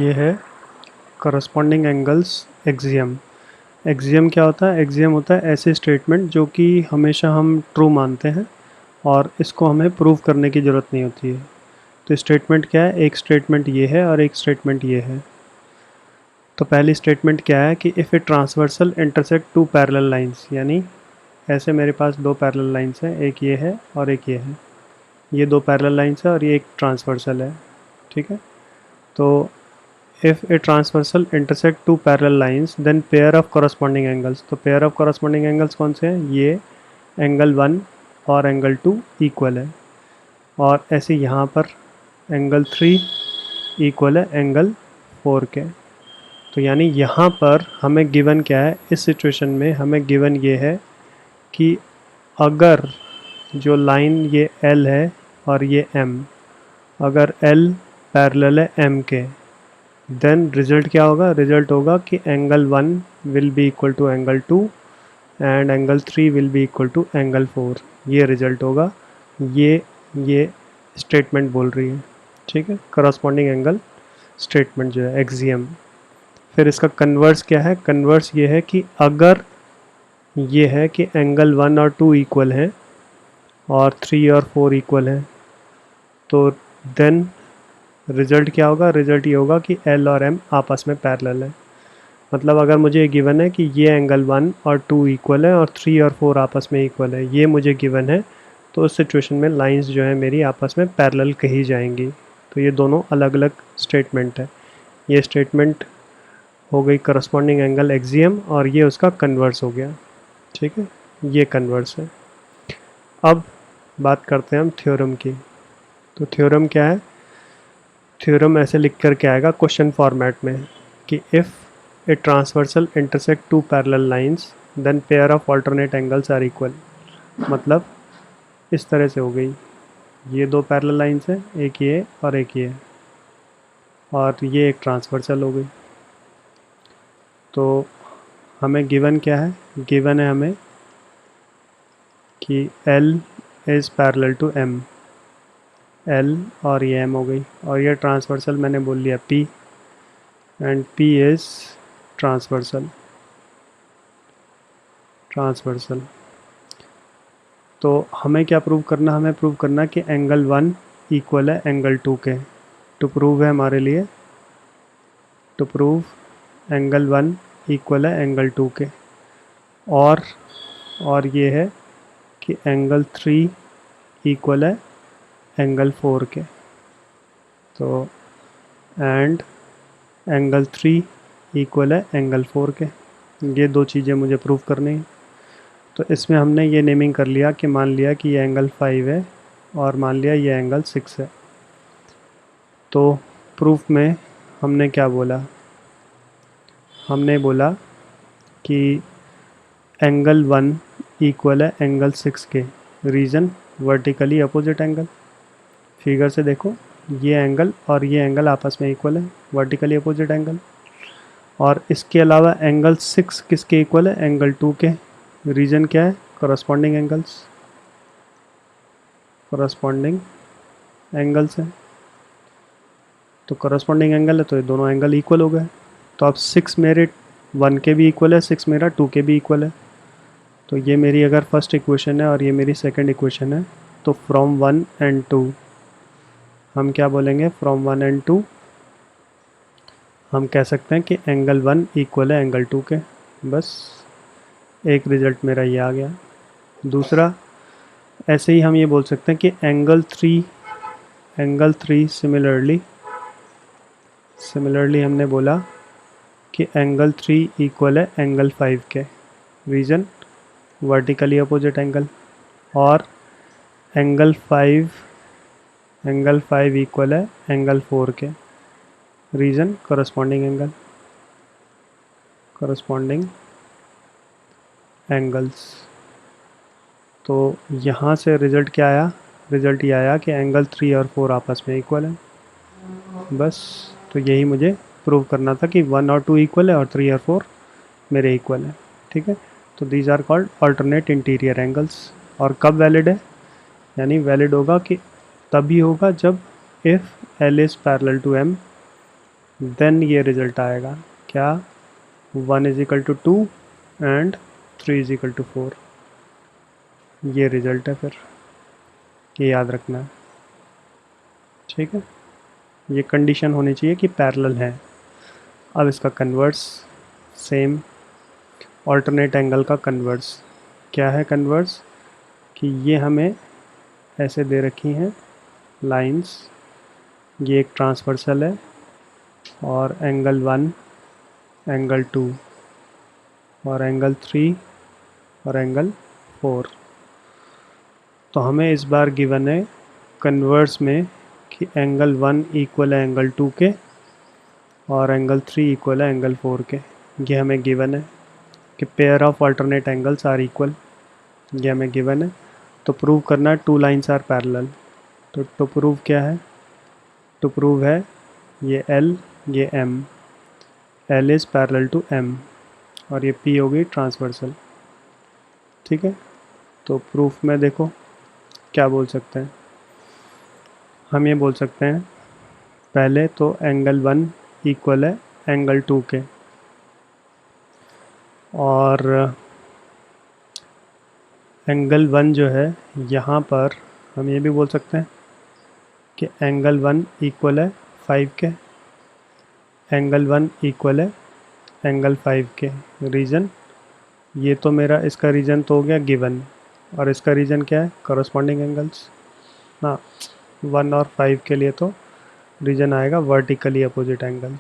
ये है corresponding angles axiom. Axiom क्या होता है? एक्सियम होता है ऐसे स्टेटमेंट जो कि हमेशा हम ट्रू मानते हैं और इसको हमें प्रूव करने की ज़रूरत नहीं होती है। तो स्टेटमेंट क्या है? एक स्टेटमेंट ये है और एक स्टेटमेंट ये है। तो पहली स्टेटमेंट क्या है कि if a transversal intersect two parallel lines, यानी ऐसे मेरे पास दो पैरेलल लाइंस हैं, एक ये है और एक ये है। ये दो पैरेलल लाइंस है और ये एक ट्रांसवर्सल है, ठीक है। तो if a transversal intersect two parallel lines then pair of corresponding angles, तो pair of corresponding angles कौन से हैं? ये एंगल 1 और एंगल 2 इक्वल है, और ऐसे यहाँ पर एंगल 3 इक्वल है एंगल 4 के। तो यानी यहाँ पर हमें गिवन क्या है? इस सिचुएशन में हमें गिवन ये है कि अगर जो लाइन ये L है और ये M, अगर L पैरेलल है M के, देन रिजल्ट क्या होगा? रिजल्ट होगा कि angle 1 will be equal to angle 2 and angle 3 will be equal to angle 4। ये रिजल्ट होगा। ये स्टेटमेंट बोल रही है, ठीक है, करस्पॉन्डिंग एंगल स्टेटमेंट जो है एक्सियम। फिर इसका कन्वर्स क्या है? कन्वर्स ये है कि अगर ये है कि एंगल 1 और 2 इक्वल हैं और 3 और 4 इक्वल हैं, तो देन रिजल्ट क्या होगा? रिजल्ट ये होगा कि L और M आपस में पैरेलल है। मतलब अगर मुझे गिवन है कि ये एंगल 1 और 2 इक्वल है और 3 और 4 आपस में इक्वल है, ये मुझे गिवन है, तो उस सिचुएशन में लाइंस जो है मेरी आपस में पैरेलल कही जाएंगी। तो ये दोनों अलग अलग स्टेटमेंट है। ये स्टेटमेंट हो गई करस्पॉन्डिंग एंगल एक्सियम और ये उसका कन्वर्स हो गया, ठीक है, ये कन्वर्स है। अब बात करते हैं हम थ्योरम की। तो थ्योरम क्या है? थ्योरम ऐसे लिख कर के आएगा क्वेश्चन फॉर्मेट में कि if a transversal intersect two parallel lines then pair of alternate angles are equal। मतलब इस तरह से हो गई, ये दो पैरेलल लाइंस हैं, एक ये और एक ये, और ये एक ट्रांसवर्सल हो गई। तो हमें गिवन क्या है? गिवन है हमें कि L is parallel to M, L और ये M हो गई, और ये ट्रांसवर्सल मैंने बोल लिया P, and P is transversal. तो हमें क्या प्रूव करना? हमें प्रूव करना कि एंगल 1 इक्वल है एंगल 2 के। टू प्रूव है हमारे लिए, टू प्रूव एंगल 1 इक्वल है एंगल 2 के, और ये है कि एंगल 3 इक्वल है एंगल 4 के। तो एंड एंगल 3 इक्वल है एंगल 4 के। ये दो चीज़ें मुझे प्रूव करनी है। तो इसमें हमने ये नेमिंग कर लिया कि मान लिया कि ये एंगल 5 है और मान लिया ये एंगल 6 है। तो प्रूफ में हमने क्या बोला? हमने बोला कि एंगल 1 इक्वल है एंगल 6 के। Reason vertically opposite angle. Figure से देखो, ये एंगल और ये एंगल आपस में इक्वल है, वर्टिकली अपोजिट एंगल। और इसके अलावा एंगल 6 किसके इक्वल है? एंगल 2 के। रीज़न क्या है? करस्पॉन्डिंग एंगल्स, करस्पॉन्डिंग एंगल्स है। तो करस्पॉन्डिंग एंगल है तो ये दोनों एंगल इक्वल हो गए। तो अब 6 मेरे 1 के भी इक्वल है, 6 मेरा 2 के भी इक्वल है। तो ये मेरी अगर फर्स्ट इक्वेशन है और ये मेरी सेकंड इक्वेशन है, तो फ्रॉम 1 एंड 2 हम क्या बोलेंगे? फ्रॉम 1 एंड 2 हम कह सकते हैं कि एंगल 1 इक्वल है एंगल 2 के। बस एक रिज़ल्ट मेरा ये आ गया। दूसरा, ऐसे ही हम ये बोल सकते हैं कि एंगल 3 सिमिलरली हमने बोला कि एंगल 3 इक्वल है एंगल 5 के। Reason vertically opposite angle. और एंगल 5 इक्वल है एंगल 4 के। Reason corresponding angles. तो यहाँ से रिज़ल्ट क्या आया? रिज़ल्ट ये आया कि एंगल 3 और 4 आपस में इक्वल है। बस, तो यही मुझे प्रूव करना था कि 1 और 2 इक्वल है और 3 और 4 मेरे इक्वल है, ठीक है। तो these are called alternate interior angles. और कब वैलिड है? यानी वैलिड होगा कि तभी होगा जब if L is parallel to M then ये रिजल्ट आएगा क्या, 1 is equal to 2 and 3 is equal to 4। ये रिजल्ट है फिर, ये याद रखना है, ठीक है। ये कंडीशन होनी चाहिए कि पैरेलल है। अब इसका कन्वर्स, सेम ऑल्टरनेट एंगल का कन्वर्स क्या है, कन्वर्स कि ये हमें ऐसे दे रखी हैं लाइंस, ये एक ट्रांसवर्सल है और एंगल 1, एंगल 2 और एंगल 3 और एंगल 4। तो हमें इस बार गिवन है कन्वर्स में कि एंगल 1 इक्वल है एंगल 2 के और एंगल 3 इक्वल है एंगल 4 के। ये हमें गिवन है कि pair of alternate angles are equal, ये हमें गिवन है। तो प्रूव करना है टू लाइंस आर पैरेलल। तो टू प्रूव क्या है, टू प्रूव है ये L, ये M, L is parallel to M और ये P होगी ट्रांसवर्सल, ठीक है। तो प्रूफ में देखो क्या बोल सकते हैं, हम ये बोल सकते हैं पहले तो एंगल 1 इक्वल है एंगल 2 के, और एंगल 1 जो है यहाँ पर हम ये भी बोल सकते हैं कि एंगल 1 इक्वल है 5 के, एंगल 1 इक्वल है एंगल 5 के। रीज़न, ये तो मेरा इसका रीज़न तो हो गया गिवन, और इसका रीज़न क्या है, करस्पॉन्डिंग एंगल्स ना। 1 और 5 के लिए तो रीज़न आएगा vertically opposite angle,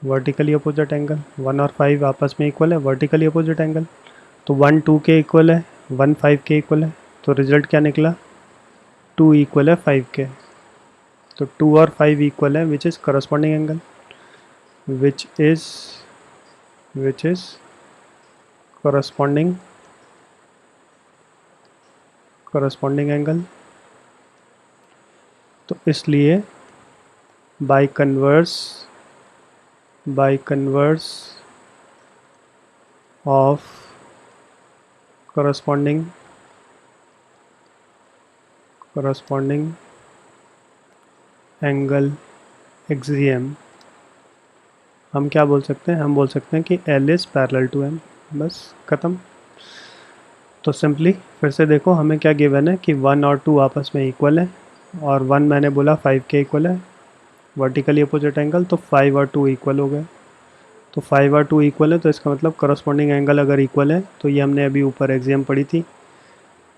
vertically opposite angle 1 और 5 आपस में इक्वल है, वर्टिकली अपोजिट एंगल। तो 1 2 के इक्वल है, 1 5 के इक्वल है, तो रिजल्ट क्या निकला, 2 इक्वल है 5 के। तो 2 और 5 इक्वल है विच is corresponding angle, which is corresponding angle. तो इसलिए by converse of corresponding angle axiom हम क्या बोल सकते हैं, हम बोल सकते हैं कि L is parallel to M, बस ख़त्म। तो सिंपली फिर से देखो हमें क्या गिवन है कि 1 और 2 आपस में इक्वल है, और 1 मैंने बोला 5 के इक्वल है, वर्टिकली अपोजिट एंगल, तो 5 और 2 इक्वल हो गए। तो 5 और 2 इक्वल है तो इसका मतलब करस्पॉन्डिंग एंगल अगर इक्वल है तो ये हमने अभी ऊपर एक्सियम पढ़ी थी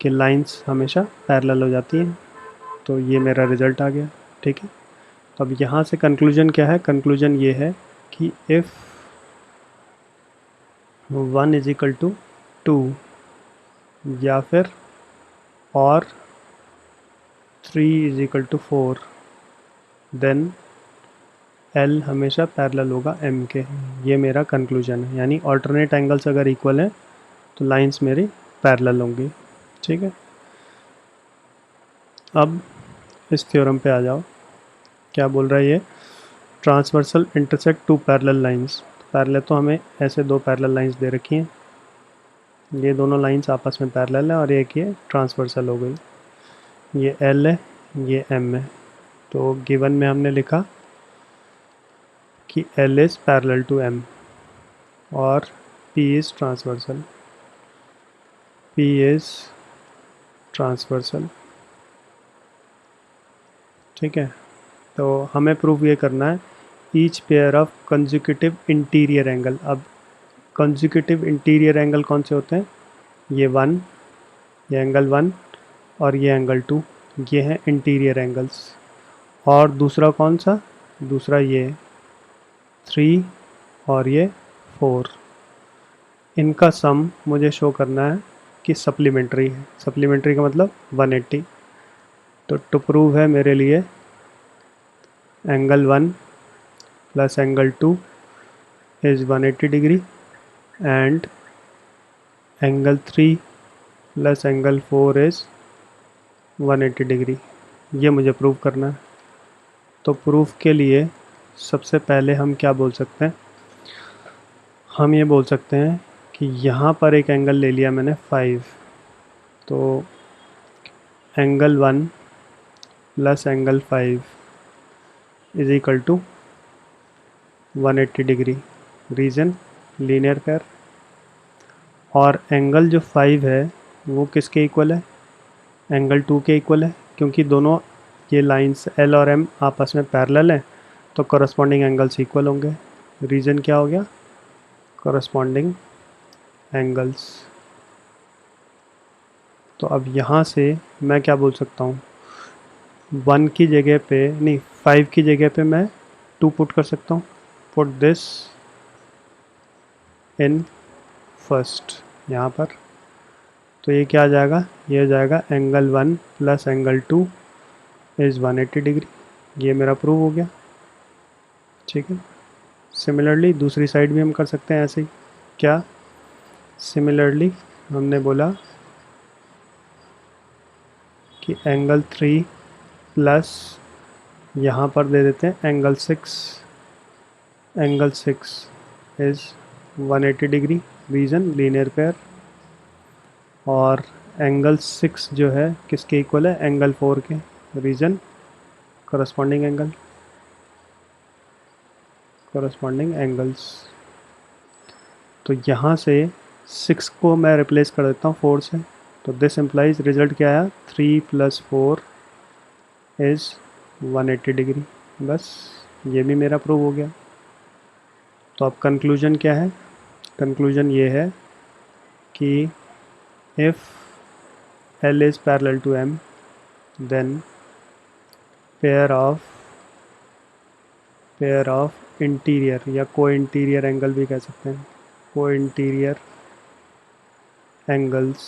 कि लाइंस हमेशा पैरेलल हो जाती हैं। तो ये मेरा रिज़ल्ट आ गया, ठीक है। तो अब यहाँ से कंक्लूजन क्या है, कंक्लूजन ये है कि इफ़ 1 इज इक्वल टू 2 या फिर और 3 is equal to 4 then L हमेशा पैरेलल होगा M के। ये मेरा कंक्लूजन है, यानी ऑल्टरनेट एंगल्स अगर इक्वल हैं तो लाइंस मेरी पैरेलल होंगी, ठीक है। अब इस थ्योरम पे आ जाओ, क्या बोल रहा है ये, transversal intersect two parallel lines. Parallel तो हमें ऐसे दो पैरेलल लाइंस दे रखी हैं, ये दोनों लाइंस आपस में पैरेलल है और एक ये ट्रांसवर्सल हो गई, ये L है, ये M है। तो गिवन में हमने लिखा कि L is parallel to M और P is transversal, P is transversal, ठीक है। तो हमें प्रूव ये करना है each pair of consecutive interior angle. अब कंसेक्यूटिव इंटीरियर एंगल कौन से होते हैं, ये 1, ये एंगल 1 और ये एंगल 2, ये हैं इंटीरियर एंगल्स। और दूसरा कौन सा, दूसरा ये 3 और ये 4, इनका सम मुझे शो करना है कि सप्लीमेंट्री है। सप्लीमेंट्री का मतलब 180। तो टू प्रूव है मेरे लिए angle 1 plus angle 2 is 180 degree and angle 3 plus angle 4 is 180 degree. ये मुझे प्रूव करना है। तो प्रूफ के लिए सबसे पहले हम क्या बोल सकते हैं, हम ये बोल सकते हैं कि यहाँ पर एक एंगल ले लिया मैंने 5, तो angle 1 plus angle 5 is equal to 180 degree, reason linear pair. और एंगल जो 5 है वो किसके इक्वल है, एंगल 2 के इक्वल है, क्योंकि दोनों ये लाइंस एल और एम आपस में पैरेलल हैं, तो करस्पॉन्डिंग एंगल्स इक्वल होंगे। रीजन क्या हो गया, करस्पॉन्डिंग एंगल्स। तो अब यहाँ से मैं क्या बोल सकता हूँ, 1 की जगह पे नहीं, 5 की जगह पे मैं 2 पुट कर सकता हूँ। पुट दिस इन फर्स्ट यहाँ पर, तो ये क्या आ जाएगा, ये आ जाएगा angle 1 plus angle 2 is 180 degree. ये मेरा प्रूव हो गया, ठीक है। सिमिलरली दूसरी साइड भी हम कर सकते हैं ऐसे ही। क्या, सिमिलरली हमने बोला कि एंगल 3 प्लस यहाँ पर दे देते हैं angle 6, angle 6 is 180 degree, reason linear pair. और एंगल 6 जो है किसके इक्वल है, एंगल 4 के, reason corresponding angle, corresponding angles. तो यहाँ से 6 को मैं रिप्लेस कर देता हूँ 4 से, तो दिस इम्प्लाइज रिजल्ट क्या आया, 3 + 4 इज़ 180 डिग्री। बस ये भी मेरा प्रूव हो गया। तो अब कंक्लूजन क्या है, कंक्लूजन ये है कि if L is parallel to M, then pair of interior या को इंटीरियर एंगल भी कह सकते हैं, को interior angles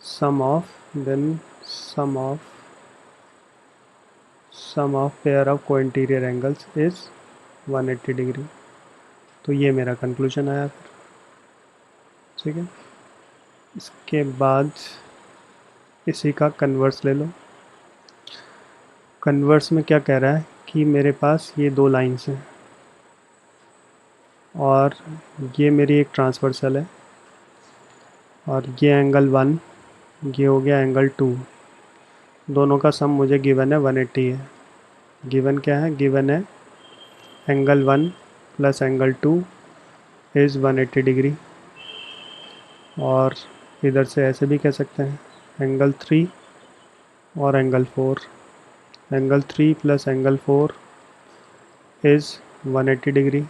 sum of pair of को इंटीरियर एंगल्स इज़ 180 डिग्री। तो ये मेरा कंक्लूजन आया फिर, ठीक है। इसके बाद इसी का कन्वर्स ले लो। कन्वर्स में क्या कह रहा है कि मेरे पास ये 2 लाइंस हैं और ये मेरी एक ट्रांसवर्सल है, और ये एंगल 1, ये हो गया एंगल 2, दोनों का सम मुझे गिवन है 180 है। गिवन क्या है, गिवन है angle 1 plus angle 2 is 180 degree. और इधर से ऐसे भी कह सकते हैं एंगल 3 और angle 4, angle 3 plus angle 4 is 180 degree.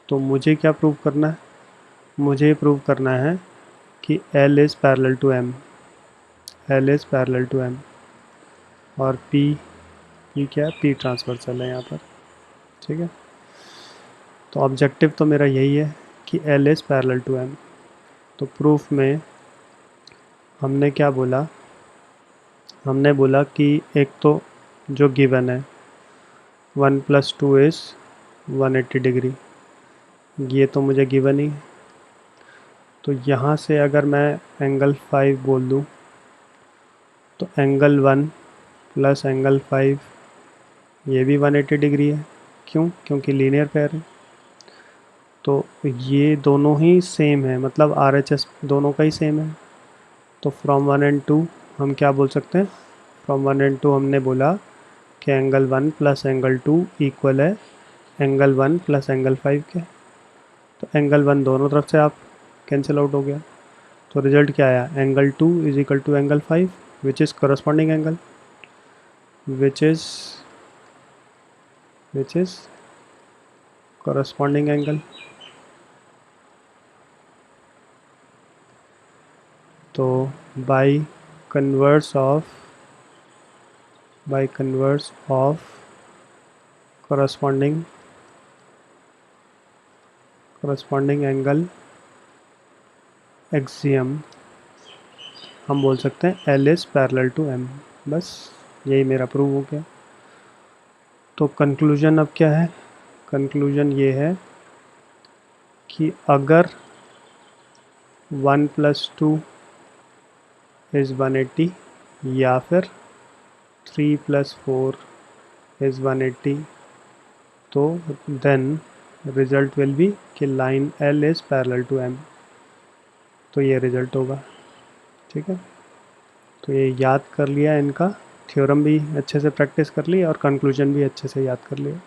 तो मुझे क्या प्रूव करना है, मुझे प्रूव करना है कि L is parallel to M, L is parallel to M, और P क्या है, P ट्रांसवर्सल है यहाँ पर, ठीक है। तो ऑब्जेक्टिव तो मेरा यही है कि L is parallel to M। तो प्रूफ में हमने क्या बोला, हमने बोला कि एक तो जो गिवन है 1 + 2 इज़ 180 डिग्री, ये तो मुझे गिवन ही। तो यहाँ से अगर मैं एंगल 5 बोल दूँ तो एंगल 1 प्लस एंगल 5 ये भी 180 डिग्री है। क्यों, क्योंकि लीनियर पेयर है। तो ये दोनों ही सेम है, मतलब RHS दोनों का ही सेम है। तो फ्रॉम 1 और 2 हम क्या बोल सकते हैं, फ्रॉम 1 और 2 हमने बोला कि एंगल 1 प्लस एंगल 2 इक्वल है एंगल 1 प्लस एंगल 5 के। तो एंगल 1 दोनों तरफ से आप कैंसिल आउट हो गया, तो रिजल्ट क्या आया, angle 2 is equal to angle 5 which is corresponding angle, which is corresponding angle। तो by converse of corresponding angle axiom हम बोल सकते हैं L is parallel to M। बस यही मेरा प्रूव हो गया। तो कंक्लूजन अब क्या है, कंक्लूजन ये है कि अगर 1 + 2 इज़ 180 या फिर 3 + 4 इज़ 180, तो देन रिज़ल्ट विल बी कि line L is parallel to M। तो ये रिज़ल्ट होगा, ठीक है। तो ये याद कर लिया इनका थ्योरम भी अच्छे से प्रैक्टिस कर ली और कंक्लूजन भी अच्छे से याद कर लिया।